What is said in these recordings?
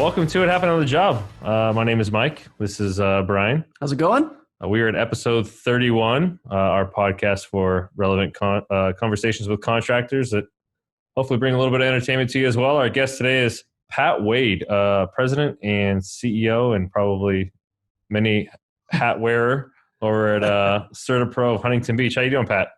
Welcome to It Happened on the Job. My name is Mike. This is Brian. How's it going? We are at episode 31, our podcast for relevant conversations with contractors that hopefully bring a little bit of entertainment to you as well. Our guest today is Pat Wade, president and CEO and probably many hat wearer over at CertaPro of Huntington Beach. How you doing, Pat?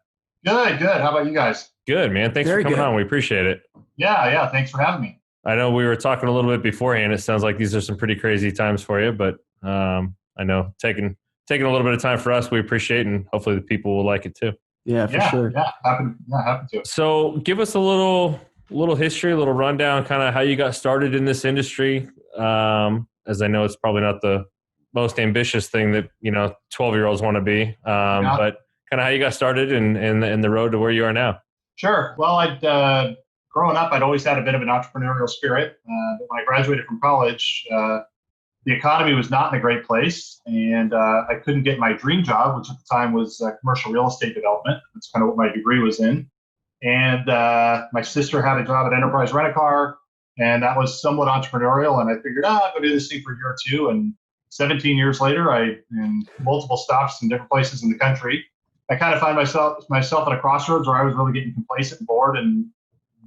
Good. How about you guys? Good, man. Thanks for coming on. We appreciate it. Yeah. Thanks for having me. I know we were talking a little bit beforehand. It sounds like these are some pretty crazy times for you, but I know taking a little bit of time for us, we appreciate, and hopefully the people will like it too. Yeah, for sure. Yeah, happy to. So give us a little history, a little rundown, kind of how you got started in this industry. As I know, it's probably not the most ambitious thing that 12-year-olds want to be, but kind of how you got started and the road to where you are now. Sure. Well, growing up, I'd always had a bit of an entrepreneurial spirit. But when I graduated from college, the economy was not in a great place, and I couldn't get my dream job, which at the time was commercial real estate development. That's kind of what my degree was in. And my sister had a job at Enterprise Rent-A-Car, and that was somewhat entrepreneurial. And I figured, I'll go do this thing for a year or two. And 17 years later, in multiple stops in different places in the country, I kind of find myself at a crossroads where I was really getting complacent and bored, and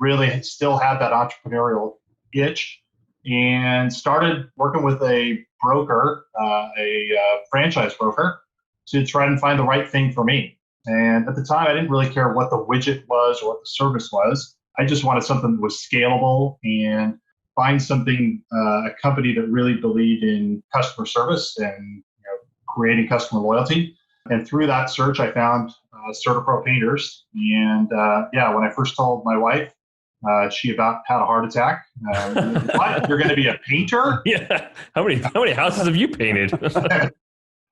really still had that entrepreneurial itch, and started working with a broker, a franchise broker, to try and find the right thing for me. And at the time, I didn't really care what the widget was or what the service was. I just wanted something that was scalable and find something, a company that really believed in customer service and creating customer loyalty. And through that search, I found CertaPro painters. And when I first told my wife, she about had a heart attack. What? You're going to be a painter? Yeah. How many houses have you painted?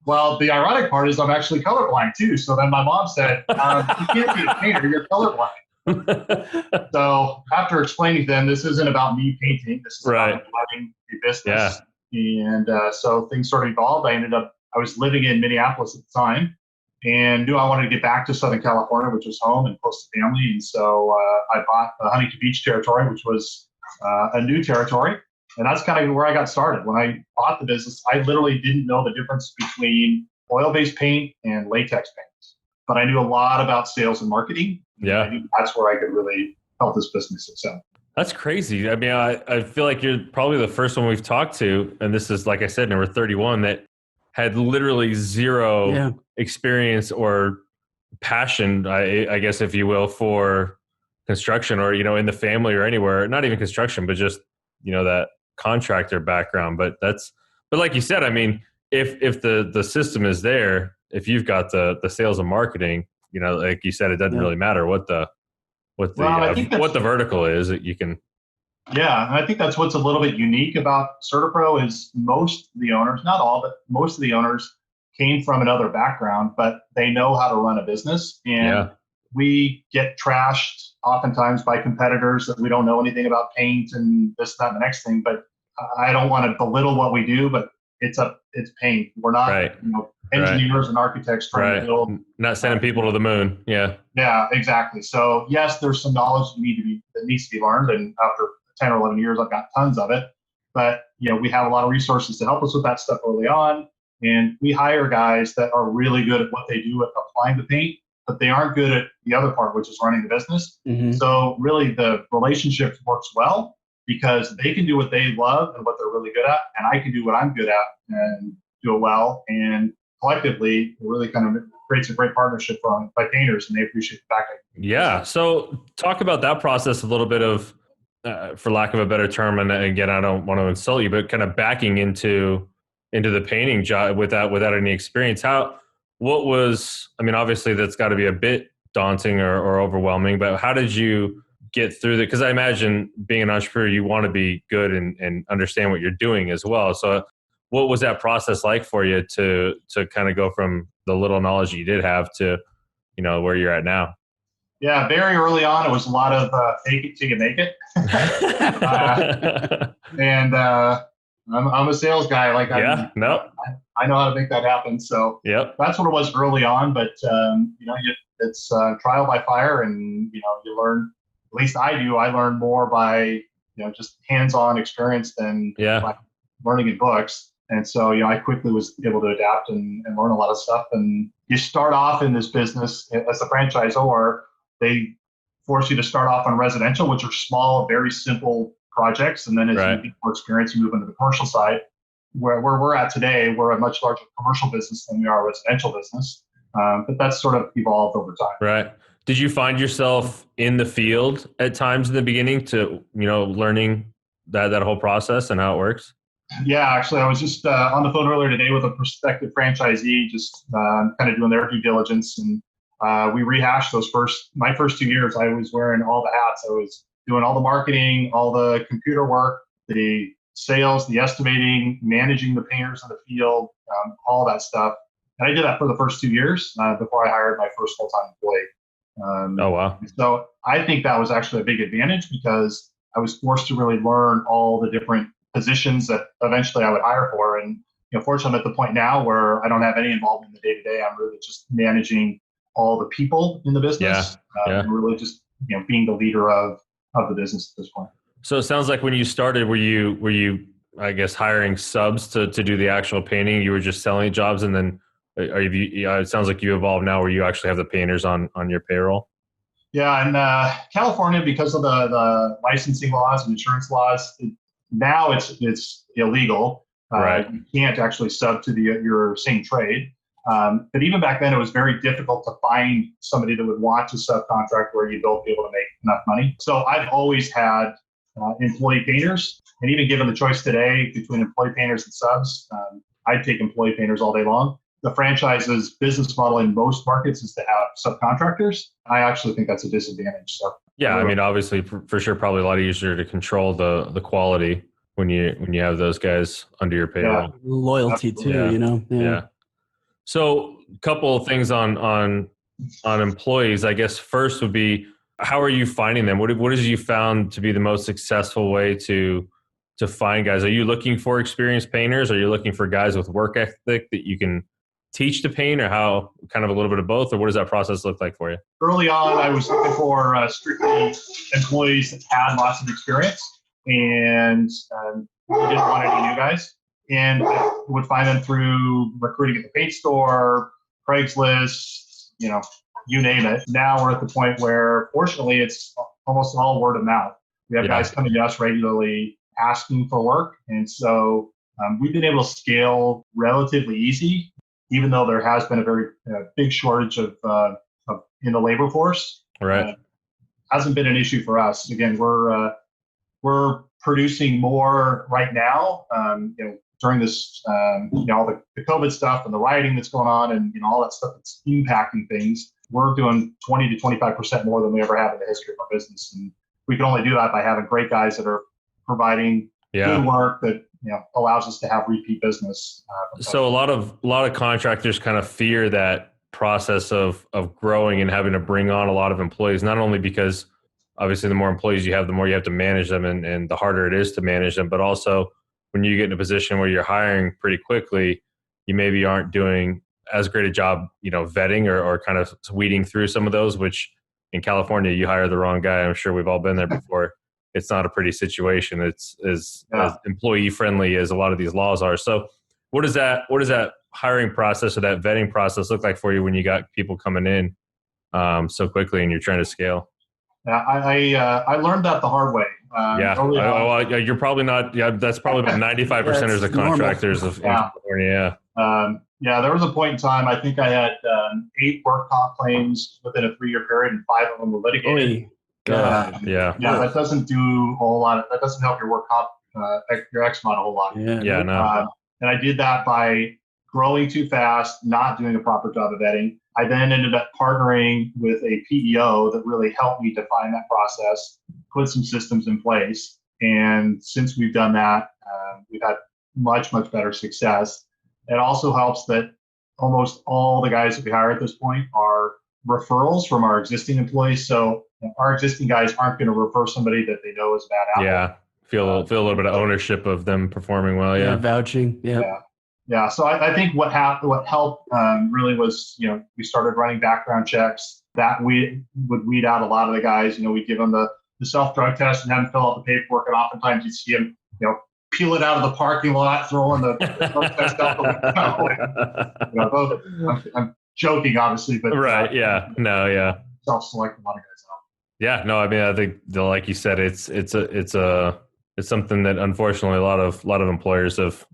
Well, the ironic part is I'm actually colorblind too. So then my mom said, "You can't be a painter. You're colorblind." So after explaining to them, this isn't about me painting. This is about running a business. Yeah. And so things sort of evolved. I was living in Minneapolis at the time, and knew I wanted to get back to Southern California, which was home and close to family. And so I bought the Huntington Beach territory, which was a new territory. And that's kind of where I got started. When I bought the business, I literally didn't know the difference between oil-based paint and latex paint. But I knew a lot about sales and marketing. Yeah. I knew that's where I could really help this business excel. That's crazy. I mean, I feel like you're probably the first one we've talked to, and this is, like I said, number 31, that had literally zero experience or passion, I guess, if you will, for construction or, in the family or anywhere, not even construction, but just, that contractor background. But like you said, I mean, if the system is there, if you've got the sales and marketing, like you said, it doesn't really matter what the vertical is that you can. Yeah, and I think that's what's a little bit unique about CertaPro is most of the owners, not all, but most of the owners came from another background, but they know how to run a business. And we get trashed oftentimes by competitors that we don't know anything about paint and this, that, and the next thing. But I don't want to belittle what we do, but it's paint. We're not engineers and architects trying to build. Not sending people to the moon. Yeah. Yeah, exactly. So yes, there's some knowledge that needs to be learned, and after 10 or 11 years, I've got tons of it. But, we have a lot of resources to help us with that stuff early on. And we hire guys that are really good at what they do at applying the paint, but they aren't good at the other part, which is running the business. Mm-hmm. So really the relationship works well because they can do what they love and what they're really good at. And I can do what I'm good at and do it well. And collectively, it really kind of creates a great partnership by painters, and they appreciate the backing. Yeah. So talk about that process a little bit of, for lack of a better term, and again, I don't want to insult you, but kind of backing into the painting job without any experience. Obviously that's got to be a bit daunting or overwhelming, but how did you get through that? Because I imagine being an entrepreneur, you want to be good and understand what you're doing as well. So what was that process like for you to kind of go from the little knowledge you did have to, where you're at now? Yeah, very early on, it was a lot of fake it till you make it. I'm a sales guy. I know how to make that happen. So that's what it was early on. But it's trial by fire, and you learn. At least I do. I learn more by just hands-on experience than like learning in books. And so, I quickly was able to adapt and learn a lot of stuff. And you start off in this business as a franchisor, they force you to start off on residential, which are small, very simple projects. And then as you get more experience, you move into the commercial side. Where we're at today, we're a much larger commercial business than we are a residential business. But that's sort of evolved over time. Right. Did you find yourself in the field at times in the beginning to, learning that whole process and how it works? Yeah, actually, I was just on the phone earlier today with a prospective franchisee, just kind of doing their due diligence. And we rehashed my first 2 years. I was wearing all the hats. I was doing all the marketing, all the computer work, the sales, the estimating, managing the painters in the field, all that stuff. And I did that for the first 2 years before I hired my first full-time employee. Oh, wow. So I think that was actually a big advantage because I was forced to really learn all the different positions that eventually I would hire for. And, fortunately, I'm at the point now where I don't have any involvement in the day-to-day. I'm really just managing all the people in the business and really just, being the leader of the business at this point. So it sounds like when you started, were you, I guess, hiring subs to do the actual painting? You were just selling jobs, and then it sounds like you evolved now where you actually have the painters on your payroll. Yeah, and California, because of the licensing laws and insurance laws, now it's illegal. You can't actually sub to your same trade. But even back then, it was very difficult to find somebody that would want to subcontract where you'd both be able to make enough money. So I've always had employee painters, and even given the choice today between employee painters and subs, I'd take employee painters all day long. The franchise's business model in most markets is to have subcontractors. I actually think that's a disadvantage. So yeah, I mean, obviously, for sure, probably a lot easier to control the quality when you have those guys under your payroll. Yeah. Loyalty too, Yeah. So a couple of things on employees, I guess. First would be, how are you finding them? What has you found to be the most successful way to find guys? Are you looking for experienced painters? Are you looking for guys with work ethic that you can teach to paint, or how, kind of a little bit of both, or what does that process look like for you? Early on, I was looking for strictly employees that had lots of experience, and I didn't want any new guys. And I would find them through recruiting at the paint store, Craigslist, you name it. Now we're at the point where, fortunately, it's almost all word of mouth. We have guys coming to us regularly asking for work. And so we've been able to scale relatively easy, even though there has been a very big shortage of in the labor force. Right. Hasn't been an issue for us. Again, we're producing more right now, during this, all the COVID stuff and the rioting that's going on and, all that stuff that's impacting things. We're doing 20 to 25% more than we ever have in the history of our business. And we can only do that by having great guys that are providing good work that, allows us to have repeat business. So a lot of contractors kind of fear that process of growing and having to bring on a lot of employees, not only because obviously the more employees you have, the more you have to manage them and the harder it is to manage them, but also when you get in a position where you're hiring pretty quickly, you maybe aren't doing as great a job, vetting or kind of weeding through some of those, which in California, you hire the wrong guy. I'm sure we've all been there before. It's not a pretty situation. It's as employee friendly as a lot of these laws are. So what does that hiring process or that vetting process look like for you when you got people coming in so quickly and you're trying to scale? Yeah, I learned that the hard way. You're probably not. Yeah, that's probably about 95% of the contractors in California. There was a point in time. I think I had 8 work comp claims within a 3-year period, and 5 of them were litigated. That doesn't do a whole lot. That doesn't help your work comp, your XMOD a whole lot. And I did that by growing too fast, not doing a proper job of vetting. I then ended up partnering with a PEO that really helped me define that process, put some systems in place. And since we've done that, we've had much, much better success. It also helps that almost all the guys that we hire at this point are referrals from our existing employees. So our existing guys aren't going to refer somebody that they know is bad apple. Yeah. Feel a little bit of ownership of them performing well. Yeah. Vouching. Yeah. So I think what helped really was, we started running background checks that we would weed out a lot of the guys. We'd give them the the self drug test and have him fill out the paperwork. And oftentimes you see him, peel it out of the parking lot, throwing the drug test out the window. I'm joking, obviously, but right. Self-select a lot of guys out. Yeah, no, I mean, I think like you said, it's something that unfortunately a lot of employers have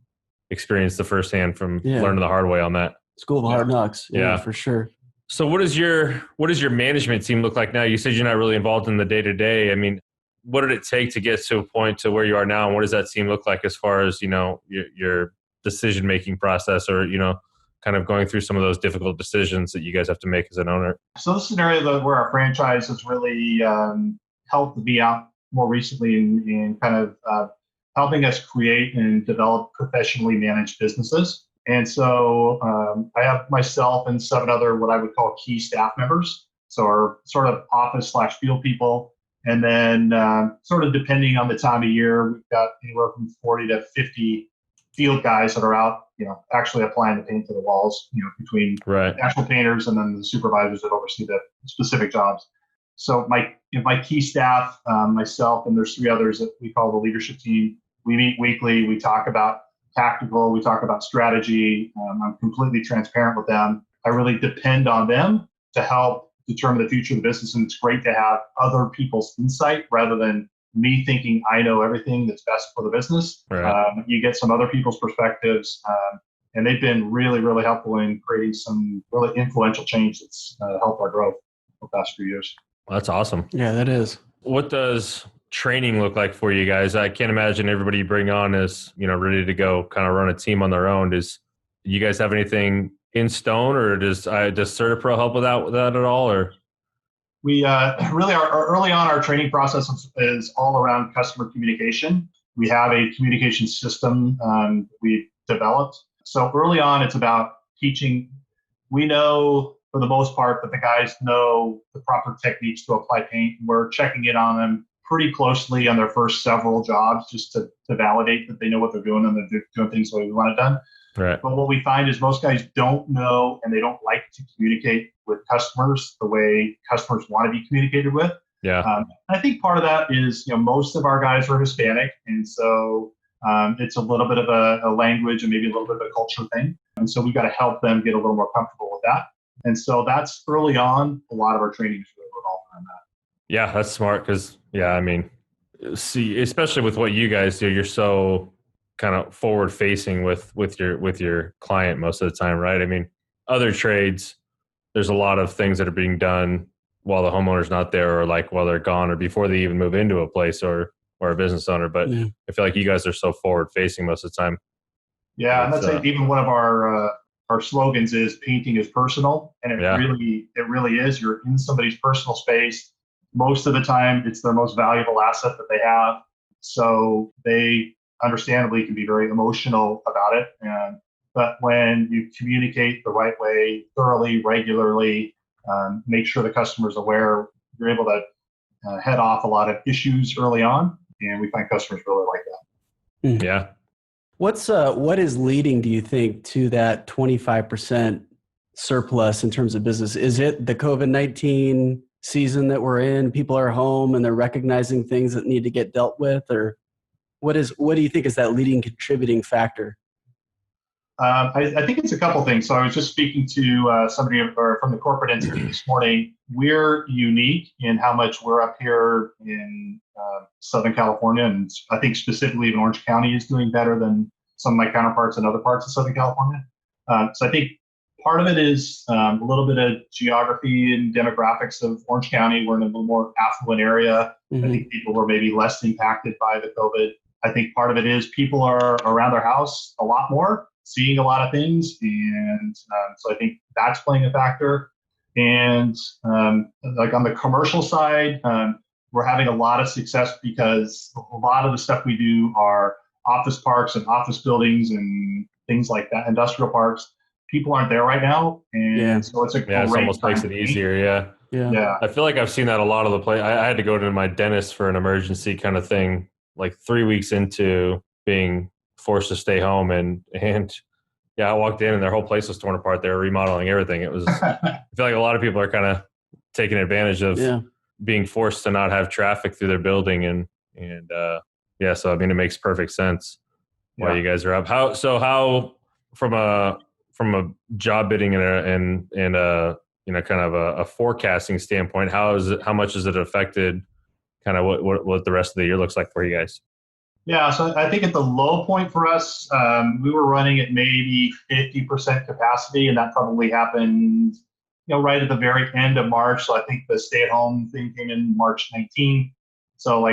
experienced the firsthand from learning the hard way on that. School of hard knocks. Yeah, for sure. So what does your management team look like now? You said you're not really involved in the day-to-day. I mean, what did it take to get to a point to where you are now? And what does that team look like as far as, your decision-making process or, kind of going through some of those difficult decisions that you guys have to make as an owner? So this is an area where our franchise has really helped to be out more recently in kind of helping us create and develop professionally managed businesses. And so I have myself and 7 other what I would call key staff members. So our sort of office/field people. And then sort of depending on the time of year, we've got anywhere from 40 to 50 field guys that are out, actually applying the paint to the walls, between actual painters and then the supervisors that oversee the specific jobs. So my key staff, myself, and there's 3 others that we call the leadership team. We meet weekly. We talk about tactical. We talk about strategy. I'm completely transparent with them. I really depend on them to help determine the future of the business. And it's great to have other people's insight rather than me thinking I know everything that's best for the business. Right. You get some other people's perspectives, and they've been really, really helpful in creating some really influential change that's helped our growth the past few years. Well, that's awesome. Yeah, that is. What does training look like for you guys? I can't imagine everybody you bring on is, ready to go kind of run a team on their own. Do you guys have anything in stone, or does CertaPro help with that at all? Or we really are early on. Our training process is all around customer communication. We have a communication system we've developed. So early on, it's about teaching. We know for the most part that the guys know the proper techniques to apply paint. We're checking in on them pretty closely on their first several jobs just to validate that they know what they're doing and they're doing things the way we want it done. Right. But what we find is most guys don't know and they don't like to communicate with customers the way customers want to be communicated with. Yeah. I think part of that is, most of our guys are Hispanic. And so it's a little bit of a language and maybe a little bit of a culture thing. And so we've got to help them get a little more comfortable with that. And so that's early on. A lot of our training is really revolved around that. Yeah, that's smart because, I mean, see, especially with what you guys do, you're so kind of forward facing with your client most of the time, right? I mean, other trades, there's a lot of things that are being done while the homeowner's not there or like while they're gone or before they even move into a place or a business owner. But I feel like you guys are so forward facing most of the time. Yeah, and that's even one of our slogans is painting is personal. And it really is. You're in somebody's personal space. Most of the time, it's their most valuable asset that they have. So they understandably can be very emotional about it. But when you communicate the right way, thoroughly, regularly, make sure the customer's aware, you're able to head off a lot of issues early on. And we find customers really like that. Yeah. What is leading, do you think, to that 25% surplus in terms of business? Is it the COVID-19 season that we're in? People are home and they're recognizing things that need to get dealt with, or what do you think is that leading contributing factor? I think it's a couple things. So I was just speaking to somebody from the corporate entity this morning. We're unique in how much we're up here in Southern California, and I think specifically even Orange County is doing better than some of my counterparts in other parts of Southern California. So I think part of it is a little bit of geography and demographics of Orange County. We're in a little more affluent area. Mm-hmm. I think people were maybe less impacted by the COVID. I think part of it is people are around their house a lot more, seeing a lot of things. And so I think that's playing a factor. And like on the commercial side, we're having a lot of success because a lot of the stuff we do are office parks and office buildings and things like that, industrial parks. People aren't there right now. And so it's a great it almost makes it easier. Yeah. I feel like I've seen that a lot of the place. I had to go to my dentist for an emergency kind of thing, like 3 weeks into being forced to stay home. And I walked in and their whole place was torn apart. They were remodeling everything. It was, I feel like a lot of people are kind of taking advantage of being forced to not have traffic through their building and yeah, so I mean, it makes perfect sense why you guys are up. How from a job bidding and a kind of a forecasting standpoint, how much has it affected kind of what the rest of the year looks like for you guys? Yeah, so I think at the low point for us, we were running at maybe 50% capacity, and that probably happened, right at the very end of March. So I think the stay-at-home thing came in March 19th. So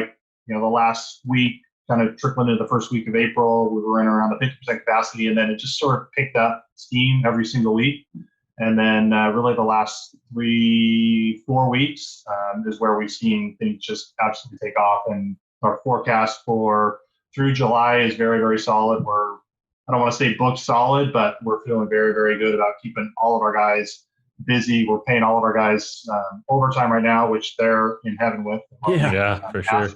the last week, kind of trickling into the first week of April, we were in around the 50% capacity, and then it just sort of picked up steam every single week. And then really the last 3-4 weeks is where we've seen things just absolutely take off. And our forecast for through July is very, very solid. I don't want to say booked solid, but we're feeling very, very good about keeping all of our guys busy. We're paying all of our guys overtime right now, which they're in heaven with. Yeah, for sure.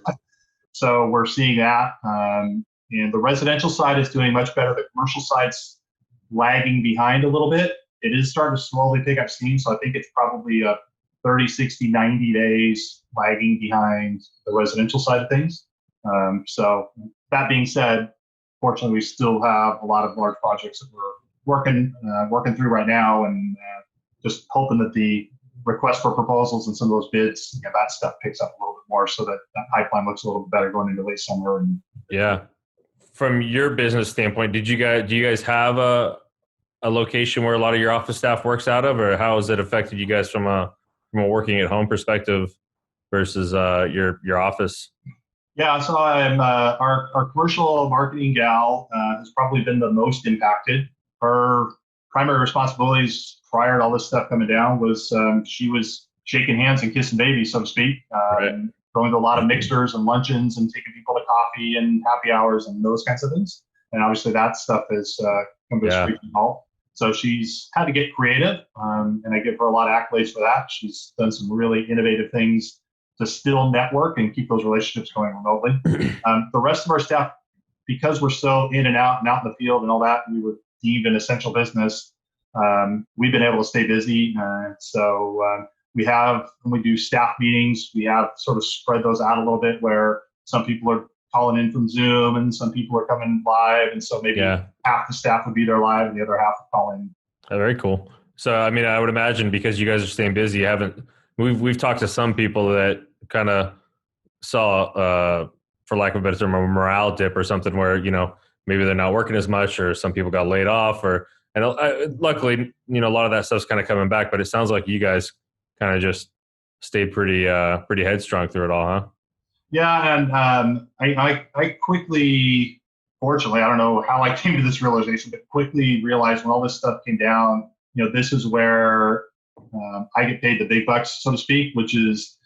So we're seeing that. And the residential side is doing much better. The commercial side's lagging behind a little bit. It is starting to slowly pick up steam. So I think it's probably 30, 60, 90 days lagging behind the residential side of things. So that being said, fortunately, we still have a lot of large projects that we're working through right now, and just hoping that the request for proposals and some of those bids, that stuff picks up a little bit more, so that pipeline looks a little bit better going into late summer. Yeah. From your business standpoint, do you guys have a location where a lot of your office staff works out of, or how has it affected you guys from a working at home perspective versus your office? Yeah, so I'm our commercial marketing gal has probably been the most impacted. Her primary responsibilities prior to all this stuff coming down was she was shaking hands and kissing babies, so to speak, and going to a lot of mixers and luncheons and taking people to coffee and happy hours and those kinds of things. And obviously that stuff has come to a screeching halt. So she's had to get creative, and I give her a lot of accolades for that. She's done some really innovative things to still network and keep those relationships going remotely. The rest of our staff, because we're so in and out in the field and all that, we were deemed an essential business. We've been able to stay busy. So when we do staff meetings, we have sort of spread those out a little bit, where some people are calling in from Zoom and some people are coming live. And so maybe half the staff would be there live and the other half would call in. Oh, very cool. So, I mean, I would imagine because you guys are staying busy, we've talked to some people that kind of saw, for lack of a better term, a morale dip or something where, maybe they're not working as much, or some people got laid off, and luckily, a lot of that stuff's kind of coming back, but it sounds like you guys kind of just stayed pretty headstrong through it all, huh? Yeah. And I quickly, fortunately, I don't know how I came to this realization, but quickly realized when all this stuff came down, this is where I get paid the big bucks, so to speak, which is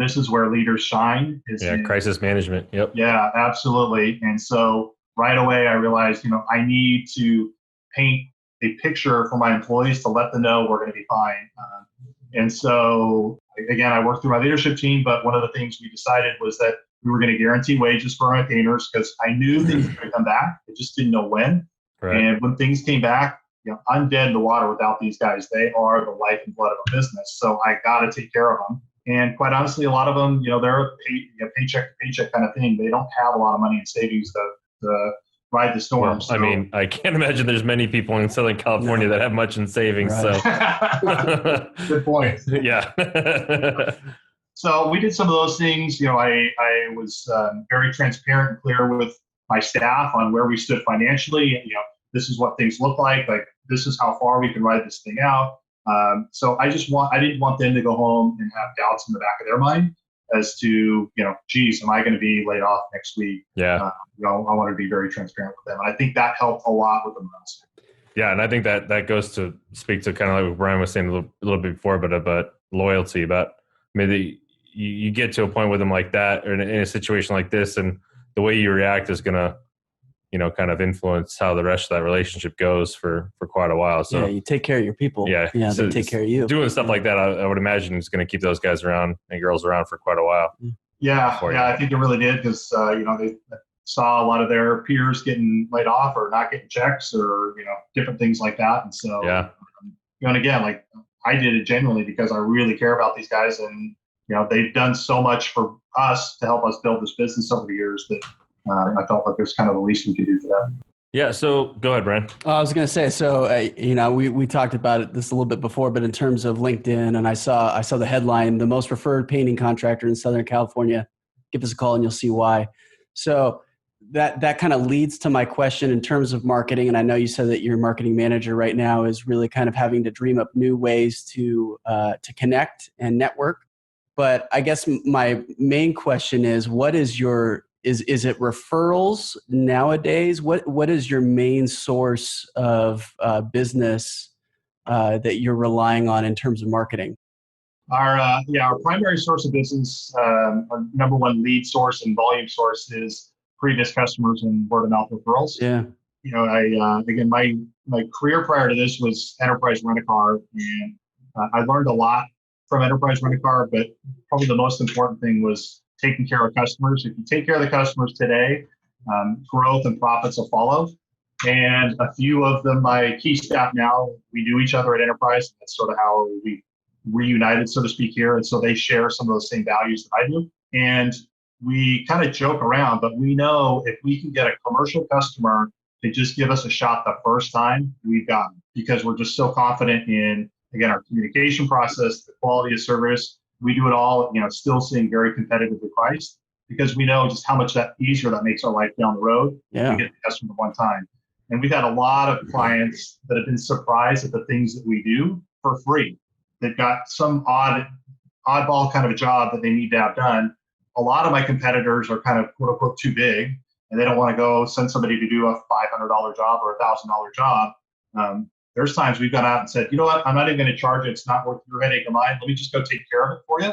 this is where leaders shine. Crisis management. Yep. Yeah, absolutely. And so right away, I realized, I need to paint a picture for my employees to let them know we're going to be fine. And so, again, I worked through my leadership team, but one of the things we decided was that we were going to guarantee wages for our maintainers, because I knew things were going to come back. I just didn't know when. Right. And when things came back, I'm dead in the water without these guys. They are the life and blood of a business. So I got to take care of them. And quite honestly, a lot of them, they're a paycheck to paycheck kind of thing. They don't have a lot of money in savings to ride the storm. Well, so, I mean, I can't imagine there's many people in Southern California that have much in savings. Right. So good point. Yeah. So we did some of those things. I was very transparent and clear with my staff on where we stood financially. This is what things look like. Like, this is how far we can ride this thing out. So I didn't want them to go home and have doubts in the back of their mind as to, geez, am I going to be laid off next week? Yeah. I want to be very transparent with them. And I think that helped a lot with them. Yeah. And I think that goes to speak to kind of like what Brian was saying a little bit before, but loyalty. But maybe you get to a point with them like that, or in a situation like this, and the way you react is going to, kind of influence how the rest of that relationship goes for quite a while. So you take care of your people. Yeah. They take care of you. Doing stuff like that, I would imagine is going to keep those guys around and girls around for quite a while. Yeah. I think it really did, because, they saw a lot of their peers getting laid off or not getting checks or, different things like that. And so, and again, like, I did it genuinely because I really care about these guys, and they've done so much for us to help us build this business over the years that I felt like there's kind of the least we could do for them. Yeah. So go ahead, Brian. I was going to say, so, we talked about this a little bit before, but in terms of LinkedIn, and I saw the headline, the most referred painting contractor in Southern California, give us a call and you'll see why. So that kind of leads to my question in terms of marketing. And I know you said that your marketing manager right now is really kind of having to dream up new ways to connect and network. But I guess my main question is, what is is it referrals nowadays? What is your main source of business that you're relying on in terms of marketing? Our primary source of business, our number one lead source and volume source is previous customers and word of mouth referrals. Yeah. Again, my career prior to this was enterprise rent-a-car, and I learned a lot from enterprise rent-a-car, but probably the most important thing was taking care of customers. If you take care of the customers today, growth and profits will follow. And a few of them, my key staff now, we knew each other at enterprise. That's sort of how we reunited, so to speak, here. And so they share some of those same values that I do. And we kind of joke around, but we know if we can get a commercial customer to just give us a shot the first time, we've got them, because we're just so confident in, again, our communication process, the quality of service. We do it all, still seeing very competitively priced, because we know just how much that easier that makes our life down the road. Yeah. We get the customer one time. And we've had a lot of clients that have been surprised at the things that we do for free. They've got some oddball kind of a job that they need to have done. A lot of my competitors are kind of quote unquote too big, and they don't want to go send somebody to do a $500 job or a $1,000 job. There's times we've gone out and said, you know what, I'm not even going to charge it. It's not worth your headache of mine. Let me just go take care of it for you.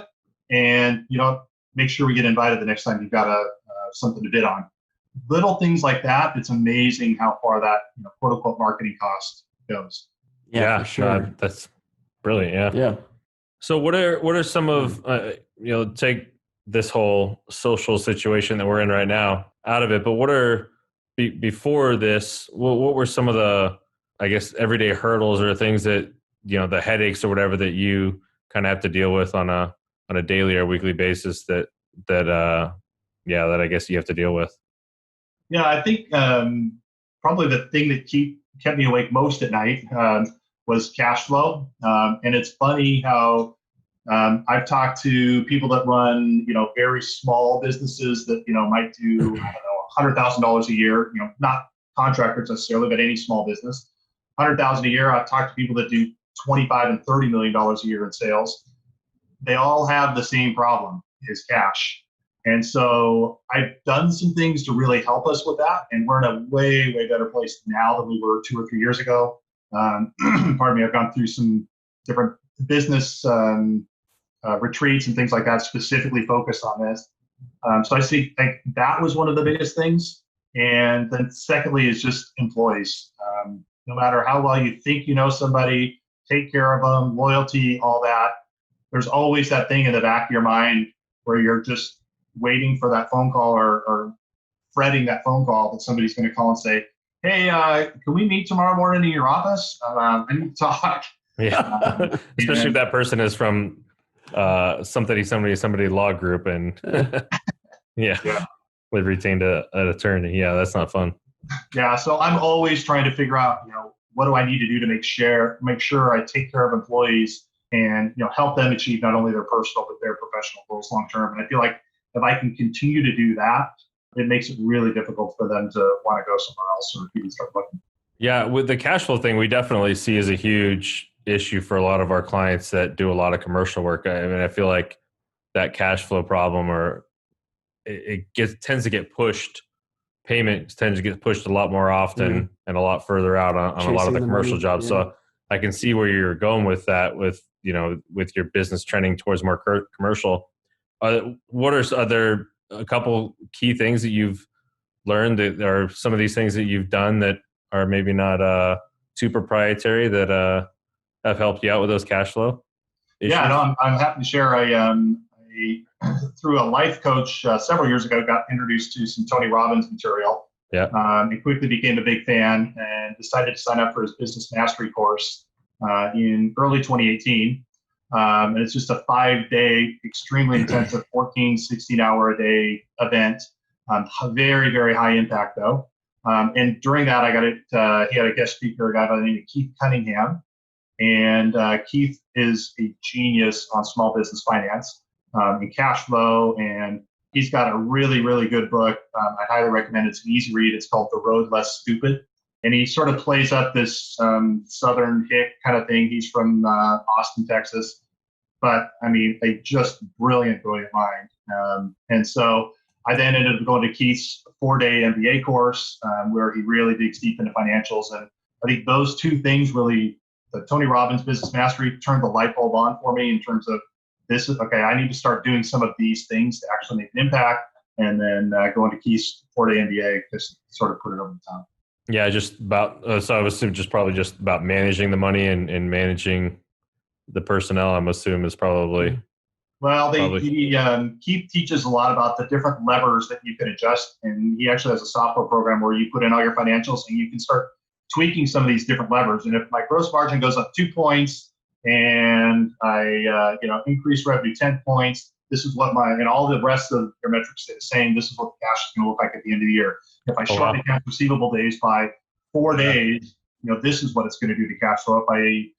And, make sure we get invited the next time you've got something to bid on. Little things like that. It's amazing how far that, quote unquote marketing cost goes. Yeah, for sure. That's brilliant. Yeah. Yeah. So what are some of, take this whole social situation that we're in right now out of it, but what are, before this, what were some of the, I guess, everyday hurdles or things that, the headaches or whatever that you kind of have to deal with on a daily or weekly basis that I guess you have to deal with? Yeah, I think probably the thing that kept me awake most at night was cash flow. And it's funny how I've talked to people that run, very small businesses that, might do, $100,000 a year, not contractors necessarily, but any small business, $100,000 a year. I've talked to people that do $25 and $30 million a year in sales. They all have the same problem, is cash. And so I've done some things to really help us with that. And we're in a way, way better place now than we were 2 or 3 years ago. Pardon me, I've gone through some different business retreats and things like that, specifically focused on this. So I see that was one of the biggest things. And then secondly is just employees. No matter how well you think you know somebody, take care of them, loyalty, all that. There's always that thing in the back of your mind where you're just waiting for that phone call or fretting that phone call that somebody's going to call and say, hey, can we meet tomorrow morning in your office? I need to talk. Yeah, especially if that person is from somebody law group and yeah. We've retained an attorney. Yeah, that's not fun. Yeah, so I'm always trying to figure out, what do I need to do to make sure I take care of employees and, help them achieve not only their personal but their professional goals long term. And I feel like if I can continue to do that, it makes it really difficult for them to want to go somewhere else or even start looking. Yeah, with the cash flow thing, we definitely see as a huge issue for a lot of our clients that do a lot of commercial work. I mean, I feel like that cash flow problem tends to get pushed. Payments tend to get pushed a lot more often and a lot further out on a lot of the commercial jobs. Yeah. So I can see where you're going with that, with your business trending towards more commercial. What are there a couple key things that you've learned that are some of these things that you've done that are maybe not too proprietary that have helped you out with those cash flow issues? Yeah, no, I'm happy to share. Through a life coach several years ago, got introduced to some Tony Robbins material. Yeah. And quickly became a big fan and decided to sign up for his business mastery course in early 2018. And it's just a 5-day, extremely intensive 14, 16-hour-a-day event. Very, very high impact, though. And during that, I got it. He had a guest speaker, a guy by the name of Keith Cunningham. And Keith is a genius on small business finance and cash flow. And he's got a really, really good book. I highly recommend it. It's an easy read. It's called The Road Less Stupid. And he sort of plays up this Southern hick kind of thing. He's from Austin, Texas. But, I mean, a just brilliant mind. And so I then ended up going to Keith's 4-day MBA course where he really digs deep into financials. And I think those two things really, the Tony Robbins Business Mastery turned the light bulb on for me in terms of this is, okay, I need to start doing some of these things to actually make an impact. And then going to Keith's 4-day MBA just sort of put it over the top. Yeah, just about, so I would assume probably just about managing the money and managing the personnel, I'm assuming is probably. Well, Keith teaches a lot about the different levers that you can adjust. And he actually has a software program where you put in all your financials and you can start tweaking some of these different levers. And if my gross margin goes up 2 points and I, increase revenue 10 points, this is what and all the rest of your metrics stay the same. This is what the cash is going to look like at the end of the year. If I shorten accounts receivable days by 4 days, this is what it's going to do to cash flow. If I,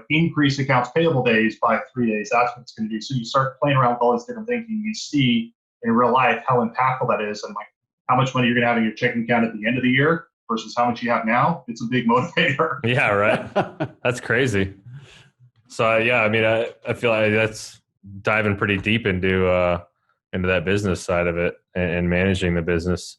increase accounts payable days by 3 days, that's what it's going to do. So you start playing around with all these different things and you see in real life how impactful that is and like how much money you're going to have in your checking account at the end of the year versus how much you have now. It's a big motivator. Yeah, right. That's crazy. So yeah, I mean, I feel like that's diving pretty deep into that business side of it and managing the business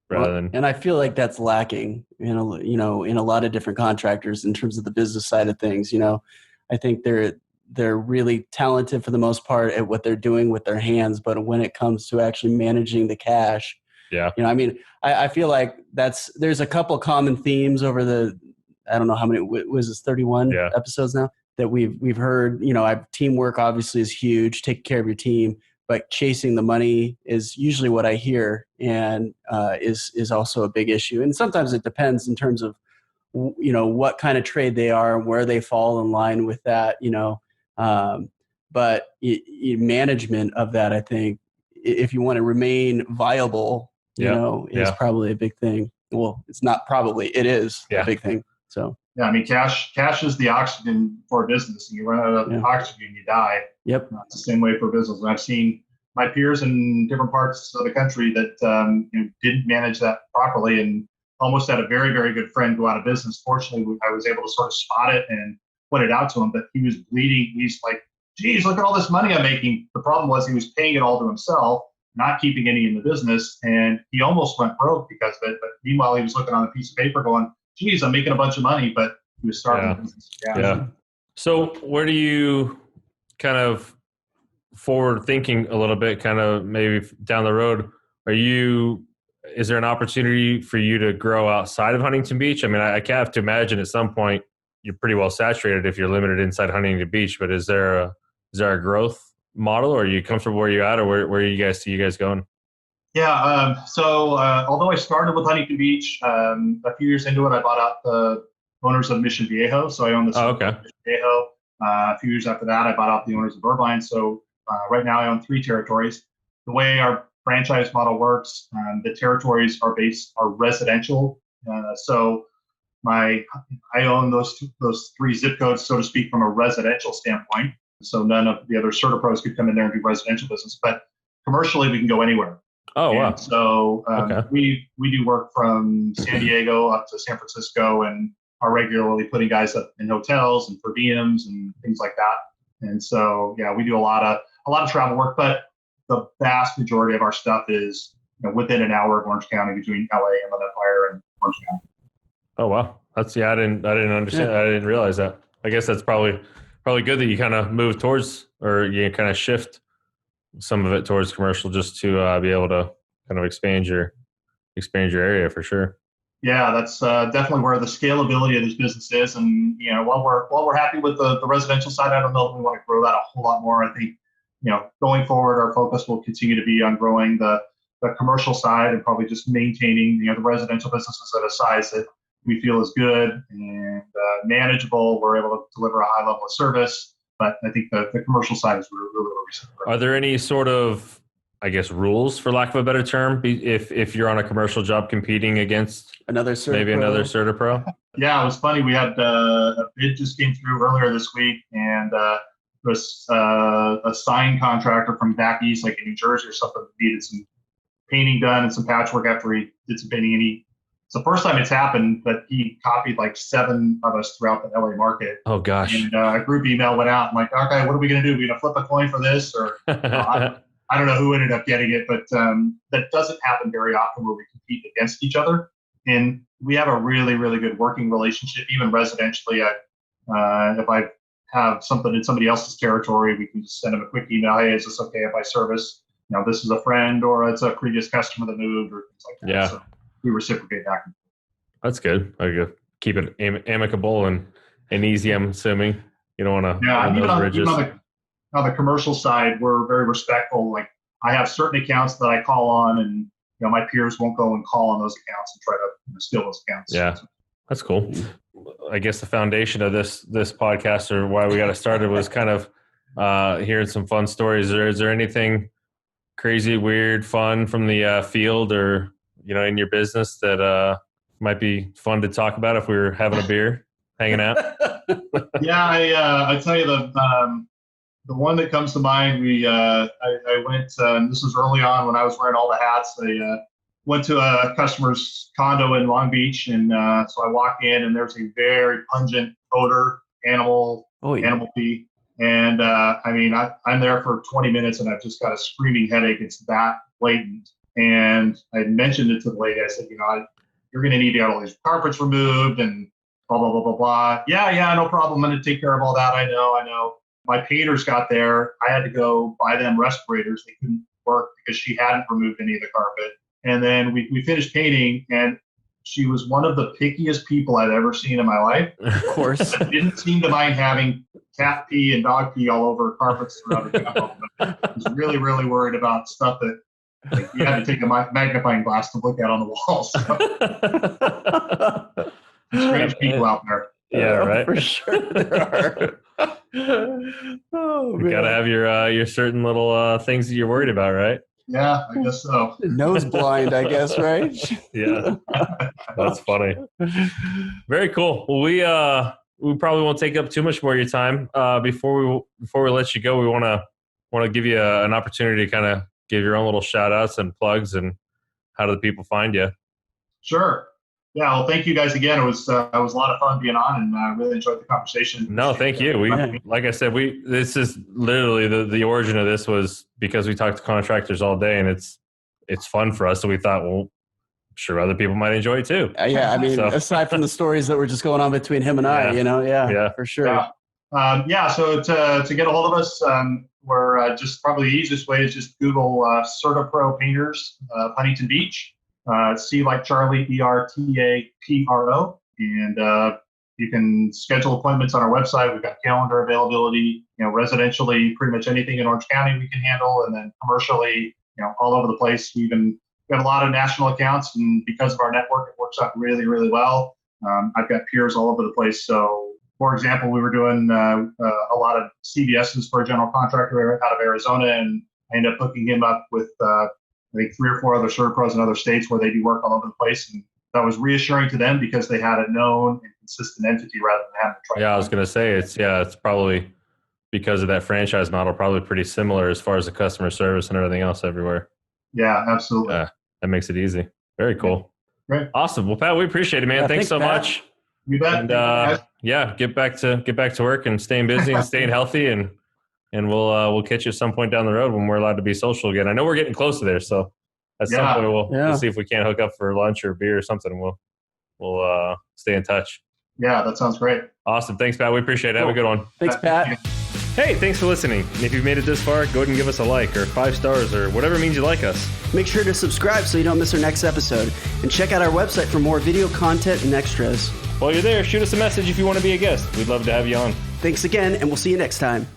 rather than. And I feel like that's lacking in a lot of different contractors in terms of the business side of things. I think they're really talented for the most part at what they're doing with their hands, but when it comes to actually managing the cash, I feel like there's a couple common themes over the, I don't know how many, was this 31 episodes now that we've heard. Teamwork obviously is huge, take care of your team, but chasing the money is usually what I hear and is also a big issue. And sometimes it depends in terms of, what kind of trade they are, where they fall in line with that, but management of that, I think, if you want to remain viable, is probably a big thing. Well, it's not probably, it is a big thing. So. Yeah, I mean, cash is the oxygen for a business. And you run out of oxygen, you die. Yep. It's the same way for business. And I've seen my peers in different parts of the country that didn't manage that properly and almost had a very, very good friend go out of business. Fortunately, I was able to sort of spot it and point it out to him, but he was bleeding. He's like, geez, look at all this money I'm making. The problem was he was paying it all to himself, not keeping any in the business. And he almost went broke because of it. But meanwhile, he was looking on a piece of paper going, geez, I'm making a bunch of money, but he was starting a business. Yeah. So where do you kind of forward thinking a little bit, kind of maybe down the road, is there an opportunity for you to grow outside of Huntington Beach? I mean, I have to imagine at some point you're pretty well saturated if you're limited inside Huntington Beach, but is there a growth model, or are you comfortable where you're at, or where you guys see you guys going? Yeah. So although I started with Huntington Beach, a few years into it, I bought out the owners of Mission Viejo. So I own the Mission Viejo. A few years after that, I bought out the owners of Irvine. So right now I own 3 territories. The way our franchise model works, the territories are residential. So I own those 3 zip codes, so to speak, from a residential standpoint. So none of the other CertaPros could come in there and do residential business, but commercially we can go anywhere. Oh, wow. And so we do work from San Diego up to San Francisco and are regularly putting guys up in hotels and per diems and things like that. And so, we do a lot of travel work, but the vast majority of our stuff is within an hour of Orange County, between LA and Inland Empire and Orange County. Oh, wow. That's, I didn't understand. Yeah. I didn't realize that. I guess that's probably good that you kind of move towards, or you kind of shift some of it towards commercial, just to be able to kind of expand your area for sure. Yeah, that's definitely where the scalability of this business is. And while we're happy with the residential side, I don't know if we want to grow that a whole lot more. I think going forward, our focus will continue to be on growing the commercial side and probably just maintaining the residential businesses at a size that we feel is good and manageable. We're able to deliver a high level of service, But I think the commercial side is really recent. Are there any sort of, I guess, rules, for lack of a better term, if you're on a commercial job competing against another CertaPro? Yeah, it was funny. We had a bid just came through earlier this week, and there was a sign contractor from back east, like in New Jersey or something, needed some painting done and some patchwork after he did some painting. And it's the first time it's happened, but he copied like 7 of us throughout the LA market. Oh gosh! And a group email went out. I'm like, okay, what are we going to do? Are we going to flip a coin for this, or I don't know who ended up getting it, but that doesn't happen very often where we compete against each other. And we have a really, really good working relationship, even residentially. If I have something in somebody else's territory, we can just send them a quick email. Hey, is this okay if I service? This is a friend or it's a previous customer that moved or things like that. Yeah. So we reciprocate back and forth. That's good. Keep it amicable and easy, I'm assuming. You don't want to even on the commercial side, we're very respectful. Like I have certain accounts that I call on, and my peers won't go and call on those accounts and try to steal those accounts. Yeah, that's cool. I guess the foundation of this podcast, or why we got it started, was kind of hearing some fun stories. Is there anything crazy, weird, fun from the field, or in your business that might be fun to talk about if we were having a beer, hanging out? Yeah, I tell you the one that comes to mind. I went. This was early on when I was wearing all the hats. I went to a customer's condo in Long Beach, and so I walk in, and there's a very pungent odor, animal pee. And I'm there for 20 minutes, and I've just got a screaming headache. It's that blatant. And I mentioned it to the lady. I said, you're going to need to get all these carpets removed, and blah blah blah blah blah. Yeah, no problem. I'm going to take care of all that. I know. My painters got there. I had to go buy them respirators. They couldn't work because she hadn't removed any of the carpet. And then we finished painting, and she was one of the pickiest people I've ever seen in my life. Of course. Didn't seem to mind having cat pee and dog pee all over carpets throughout the demo. I was really, really worried about stuff that you had to take a magnifying glass to look at on the walls. Strange people out there. Yeah, right. For sure there are. You gotta have your certain little things that you're worried about, right? Yeah, I guess so. Nose blind, I guess, right? Yeah, that's funny. Very cool. Well, we probably won't take up too much more of your time. Before we let you go, we want to give you an opportunity to kind of give your own little shout outs and plugs, and how do the people find you? Sure. Yeah, well, thank you guys again. It was a lot of fun being on, and I really enjoyed the conversation. No, thank you. Like I said, this is literally the origin of this was because we talked to contractors all day, and it's fun for us. So we thought, well, I'm sure other people might enjoy it too. Yeah, aside from the stories that were just going on between him and I, for sure. So to get a hold of us, we're just probably the easiest way is just Google CertaPro Painters, Huntington Beach. C like Charlie, ERTAPRO, and you can schedule appointments on our website. We've got calendar availability. Residentially, pretty much anything in Orange County we can handle, and then commercially, all over the place. We even got a lot of national accounts, and because of our network, it works out really, really well. I've got peers all over the place. So, for example, we were doing a lot of CVSs for a general contractor out of Arizona, and I ended up hooking him up with I think 3 or 4 other CertaPros in other states where they do work all over the place. And that was reassuring to them because they had a known and consistent entity rather than having to try. Yeah, I was going to say it's probably because of that franchise model, probably pretty similar as far as the customer service and everything else everywhere. Yeah, absolutely. Yeah, that makes it easy. Very cool. Great. Awesome. Well, Pat, we appreciate it, man. Thanks so much. You bet. And get back to work and staying busy and staying healthy, and we'll catch you at some point down the road when we're allowed to be social again. I know we're getting close to there, so at some point we'll see if we can't hook up for lunch or beer or something. We'll stay in touch. Yeah, that sounds great. Awesome. Thanks, Pat. We appreciate it. Have a good one. Thanks, Pat. Hey, thanks for listening. And if you've made it this far, go ahead and give us a like or 5 stars or whatever means you like us. Make sure to subscribe so you don't miss our next episode. And check out our website for more video content and extras. While you're there, shoot us a message if you want to be a guest. We'd love to have you on. Thanks again, and we'll see you next time.